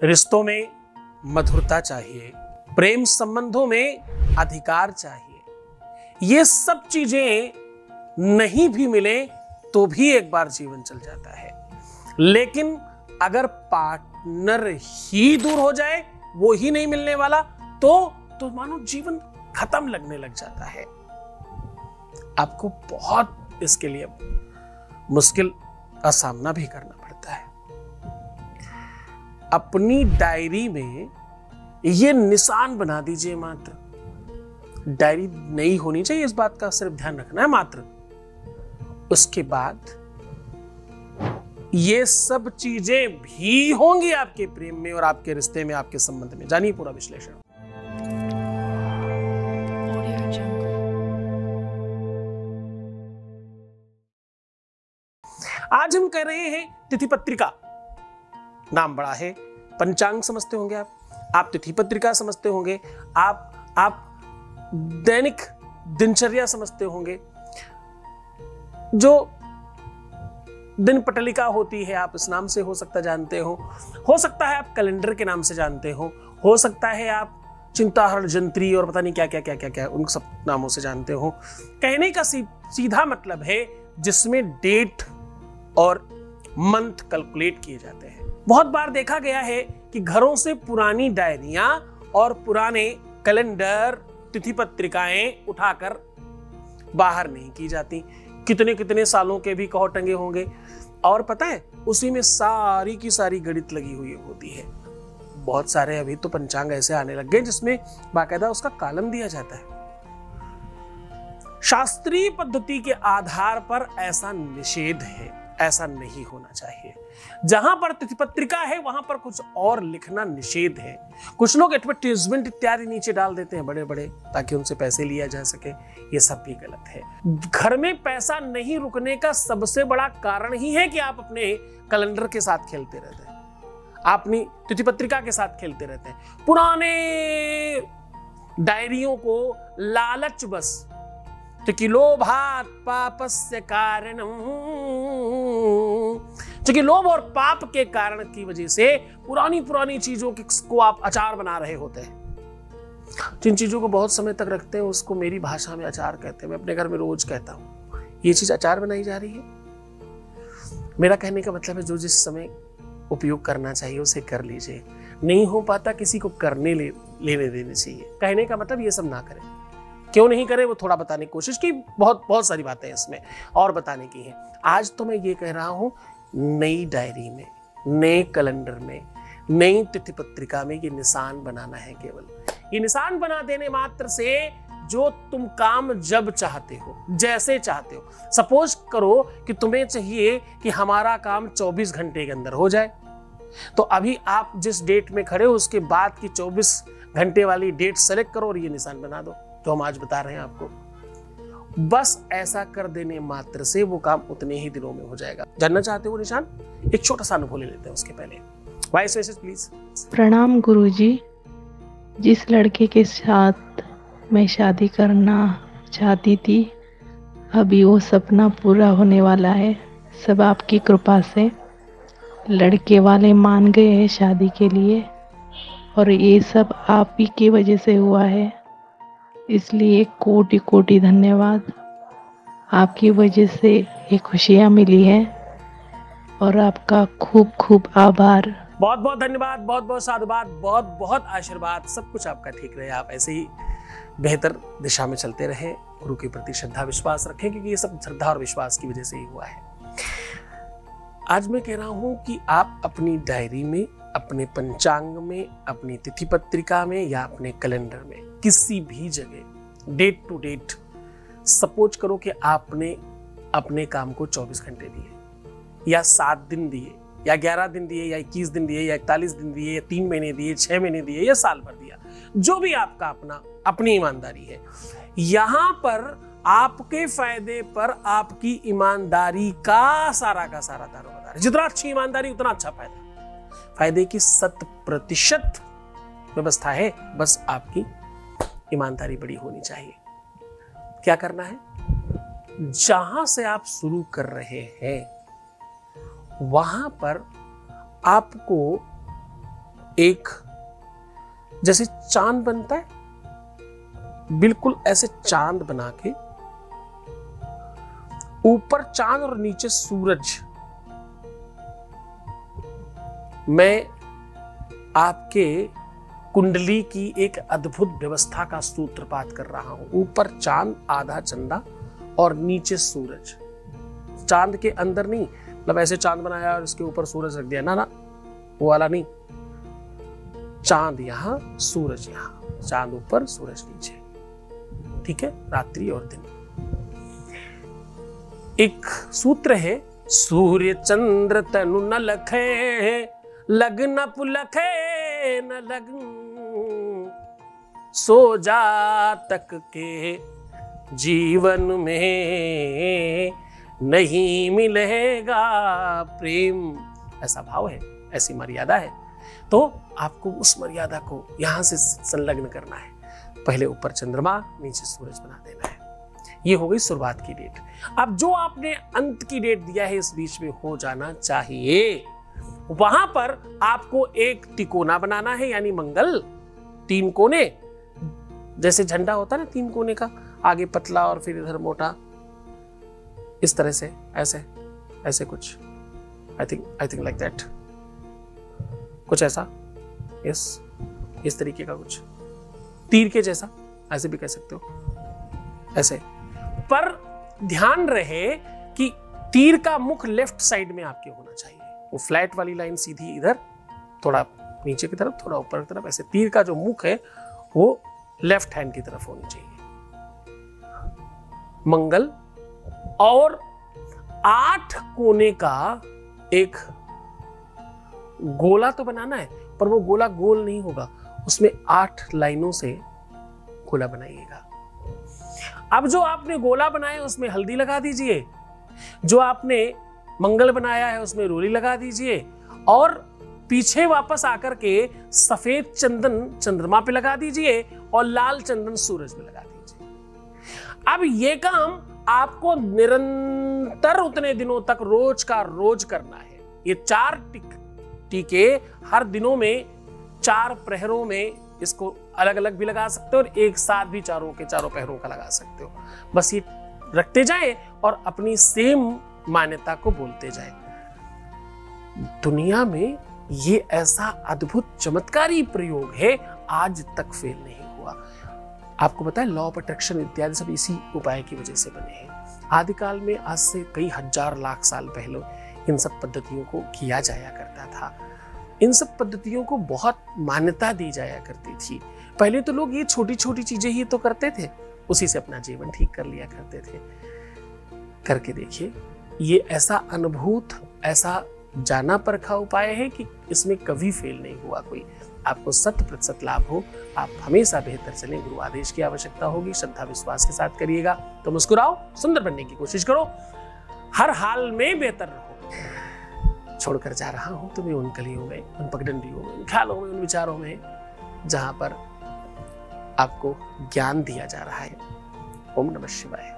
रिश्तों में मधुरता चाहिए, प्रेम संबंधों में अधिकार चाहिए। ये सब चीजें नहीं भी मिले तो भी एक बार जीवन चल जाता है, लेकिन अगर पार्टनर ही दूर हो जाए, वो ही नहीं मिलने वाला, तो मानो जीवन खत्म लगने लग जाता है। आपको बहुत इसके लिए मुश्किल का सामना भी करना पड़ता है। अपनी डायरी में ये निशान बना दीजिए मात्र। डायरी नहीं होनी चाहिए, इस बात का सिर्फ ध्यान रखना है मात्र। उसके बाद ये सब चीजें भी होंगी आपके प्रेम में और आपके रिश्ते में, आपके संबंध में। जानिए पूरा विश्लेषण। आज हम कह रहे हैं तिथि पत्रिका। नाम बड़ा है, पंचांग समझते होंगे आप तिथि पत्रिका समझते होंगे, आप दैनिक दिनचर्या समझते होंगे। जो दिन पटलिका होती है, आप इस नाम से हो सकता जानते हो सकता है आप कैलेंडर के नाम से जानते हो सकता है आप चिंताहरण जंत्री और पता नहीं क्या क्या क्या क्या क्या उन सब नामों से जानते हो। कहने का सीधा मतलब है जिसमें डेट और मंथ कैलकुलेट किए जाते हैं। बहुत बार देखा गया है कि घरों से पुरानी डायरियां और पुराने कैलेंडर, तिथि पत्रिकाएं उठाकर बाहर नहीं की जाती। कितने कितने सालों के भी कहो टंगे होंगे, और पता है उसी में सारी की सारी गणित लगी हुई होती है। बहुत सारे अभी तो पंचांग ऐसे आने लग गए जिसमें बाकायदा उसका कालम दिया जाता है। शास्त्रीय पद्धति के आधार पर ऐसा निषेध है, ऐसा नहीं होना चाहिए। जहां पर तिथि पत्रिका है वहां पर कुछ और लिखना निषेध है। कुछ लोग एडवर्टाइजमेंट इत्यादि नीचे डाल देते हैं बड़े बड़े, ताकि उनसे पैसे लिया जा सके। ये सब भी गलत है। घर में पैसा नहीं रुकने का सबसे बड़ा कारण ही है कि आप अपने कैलेंडर के साथ खेलते रहते हैं, अपनी तिथि पत्रिका के साथ खेलते रहते हैं। पुराने डायरियों को लालच बस कि लोभात् पापस्य कारणम, क्योंकि लोभ और पाप के कारण की वजह से पुरानी चीजों को आप अचार बना रहे होते हैं। जिन चीजों को बहुत समय तक रखते हैं उसको मेरी भाषा में अचार कहते हैं। मैं अपने घर में रोज कहता हूं ये चीज अचार बनाई जा रही है। मेरा कहने का मतलब है जो जिस समय उपयोग करना चाहिए उसे कर लीजिए। नहीं हो पाता किसी को करने लेने देने चाहिए। कहने का मतलब ये सब ना करें। क्यों नहीं करें वो थोड़ा बताने की कोशिश की। बहुत सारी बातें इसमें और बताने की हैं। आज तो मैं ये कह रहा हूं, नई डायरी में, नए कैलेंडर में, नई तिथि पत्रिका में ये निशान बनाना है। केवल ये निशान बना देने मात्र से जो तुम काम जब चाहते हो, जैसे चाहते हो, सपोज करो कि तुम्हें चाहिए कि हमारा काम 24 घंटे के अंदर हो जाए, तो अभी आप जिस डेट में खड़े हो उसके बाद की 24 घंटे वाली डेट सेलेक्ट करो और ये निशान बना दो जो हम आज बता रहे हैं आपको। बस ऐसा कर देने मात्र से वो काम उतने ही दिनों में हो जाएगा। जानना चाहते हो निशान? एक छोटा सा अनुभव ले लेते हैं उसके पहले। Voice message please. प्रणाम गुरुजी। जिस लड़के के साथ मैं शादी करना चाहती थी, अभी वो सपना पूरा होने वाला है, सब आपकी कृपा से। लड़के वाले मान गए हैं शादी के लिए, और ये सब आप ही की वजह से हुआ है, इसलिए कोटि कोटि धन्यवाद। आपकी वजह से ये खुशियाँ मिली है और आपका खूब खूब आभार। बहुत बहुत धन्यवाद, बहुत बहुत साधुवाद, बहुत बहुत आशीर्वाद। सब कुछ आपका ठीक रहे, आप ऐसे ही बेहतर दिशा में चलते रहे, गुरु के प्रति श्रद्धा विश्वास रखें, क्योंकि ये सब श्रद्धा और विश्वास की वजह से ही हुआ है। आज मैं कह रहा हूं कि आप अपनी डायरी में, अपने पंचांग में, अपनी तिथि पत्रिका में या अपने कैलेंडर में, किसी भी जगह डेट टू डेट सपोज करो कि आपने अपने काम को 24 घंटे दिए, या 7 दिन दिए, या 11 दिन दिए, या 21 दिन दिए, या 41 दिन दिए, या 3 महीने दिए, 6 महीने दिए, या साल भर दिया, जो भी आपका अपनी ईमानदारी है। यहां पर आपके फायदे पर आपकी ईमानदारी का सारा दारोमदार है। जितना अच्छी ईमानदारी उतना अच्छा फायदा। फायदे की 100% व्यवस्था है, बस आपकी ईमानदारी बड़ी होनी चाहिए। क्या करना है? जहां से आप शुरू कर रहे हैं वहां पर आपको एक जैसे चांद बनता है, बिल्कुल ऐसे चांद बना के, ऊपर चांद और नीचे सूरज, मैं आपके कुंडली की एक अद्भुत व्यवस्था का सूत्रपात कर रहा हूं। ऊपर चांद, आधा चंदा और नीचे सूरज। चांद के अंदर नहीं, मतलब ऐसे चांद बनाया और इसके ऊपर सूरज रख दिया, ना ना, वो वाला नहीं। चांद यहां, सूरज यहां, चांद ऊपर सूरज नीचे, ठीक है, रात्रि और दिन। एक सूत्र है, सूर्य चंद्र तनु न लखे, लग्न पुलखे न लगन, सो जातक के जीवन में नहीं मिलेगा प्रेम। ऐसा भाव है, ऐसी मर्यादा है। तो आपको उस मर्यादा को यहां से संलग्न करना है। पहले ऊपर चंद्रमा, नीचे सूरज बना देना है। ये हो गई शुरुआत की डेट। अब जो आपने अंत की डेट दिया है, इस बीच में हो जाना चाहिए। वहां पर आपको एक तिकोना बनाना है, यानी मंगल, 3 कोने, जैसे झंडा होता है ना 3 कोने का, आगे पतला और फिर इधर मोटा, इस तरह से, ऐसे ऐसे कुछ, आई थिंक लाइक दैट, कुछ ऐसा, यस, इस तरीके का कुछ, तीर के जैसा, ऐसे भी कह सकते हो, ऐसे। पर ध्यान रहे कि तीर का मुख लेफ्ट साइड में आपके होना चाहिए। वो फ्लैट वाली लाइन सीधी इधर, थोड़ा नीचे की तरफ, थोड़ा ऊपर की तरफ, ऐसे तीर का जो मुख है वो लेफ्ट हैंड की तरफ होनी चाहिए। मंगल, और 8 कोने का एक गोला तो बनाना है, पर वो गोला गोल नहीं होगा, उसमें 8 लाइनों से गोला बनाइएगा। अब जो आपने गोला बनाया उसमें हल्दी लगा दीजिए, जो आपने मंगल बनाया है उसमें रोली लगा दीजिए, और पीछे वापस आकर के सफेद चंदन चंद्रमा पे लगा दीजिए और लाल चंदन सूरज पे लगा दीजिए। अब ये काम आपको निरंतर उतने दिनों तक रोज का रोज करना है। ये 4 टीके हर दिनों में 4 प्रहरों में, इसको अलग अलग भी लगा सकते हो और एक साथ भी चारों प्रहरों का लगा सकते हो। बस ये रखते जाए और अपनी सेम मान्यता को बोलते जाए। दुनिया में ये ऐसा अद्भुत चमत्कारी प्रयोग है, आज तक फेल नहीं हुआ। आपको पता है लॉ ऑफ अट्रैक्शन इत्यादि सब इसी उपाय की वजह से बने हैं। आदिकाल में, आज से कई हजार लाख साल पहले इन सब पद्धतियों को किया जाया करता था। इन सब पद्धतियों को बहुत मान्यता दी जाया करती थी। पहले तो लोग ये छोटी छोटी चीजें ही तो करते थे, उसी से अपना जीवन ठीक कर लिया करते थे। करके देखिए, ये ऐसा अनुभूत, ऐसा जाना परखा उपाय है कि इसमें कभी फेल नहीं हुआ कोई। आपको 100% लाभ हो, आप हमेशा बेहतर चलें। गुरु आदेश की आवश्यकता होगी, श्रद्धा विश्वास के साथ करिएगा। तो मुस्कुराओ, सुंदर बनने की कोशिश करो, हर हाल में बेहतर रहो। छोड़कर जा रहा हूं तुम्हें उन कलियों में, उन पगडंडियों में, उन ख्यालों में, उन विचारों में, जहां पर आपको ज्ञान दिया जा रहा है। ओम नमः शिवाय।